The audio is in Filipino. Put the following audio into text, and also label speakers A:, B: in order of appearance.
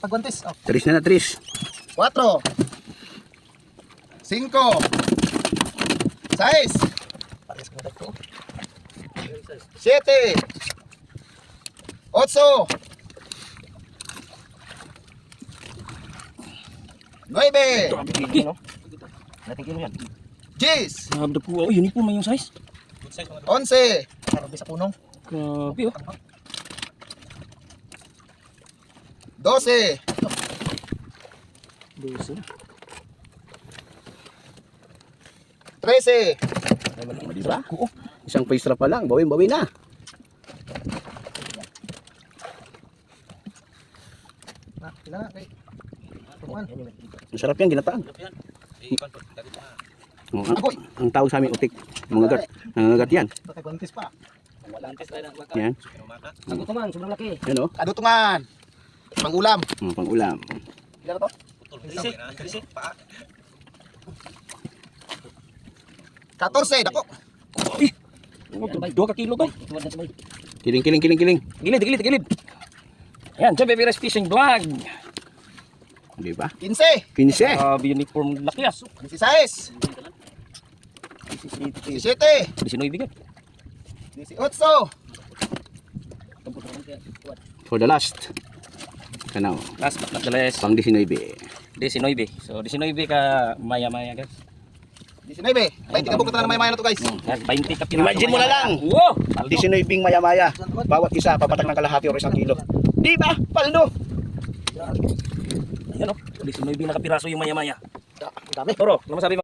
A: pagwantes. Oh.
B: Tris na, Tris.
C: 4 5 6
A: Pares ko na dagko.
C: 7 8 9
A: Natin kilo yan.
C: 10
D: Grabe po. Oh, uniform man yung size.
C: 11
A: Grabe sa punong.
D: Grabe oh.
C: 12
D: Dosa.
C: 13
B: Di ba? Isang paistra pa lang, bawin na.
A: Pila na kay. Tuman.
B: Masarap yan, ginataan. Oh, ang tawag sa amin, utik. Nangagat yan.
A: Ito kay Bantis pa.
B: Yan.
D: Ako man, sobrang laki.
B: Yan o.
C: Kadutungan pangulam.
B: Pang-ulam.
C: Ilan na to? 14 dako.
D: Dua ka kilo to.
B: Kiling.
D: Gilid. Ayan, John Baby Rice Fishing Vlog.
B: Di ba?
C: 15
B: 15.
D: Uniform laki ah.
C: 16 17
D: Di sinoy bigat.
C: 18
B: For the last. Kanaw.
D: Last but not the least.
B: Pang 19.
D: 19. So 19 ka maya-maya guys.
C: 19 20 ka bukat na may na to guys.
D: Yan, 20 ka piraso.
B: Imagine mo na lang.
D: Wow!
B: 19 maya-maya. Bawat isa, papatak ng kalahati o 1 kilo. Di ba? Paldo.
D: Ayan o. 19 na kapiraso yung maya-maya.
A: Dami.
D: Toro, ano masabi mo?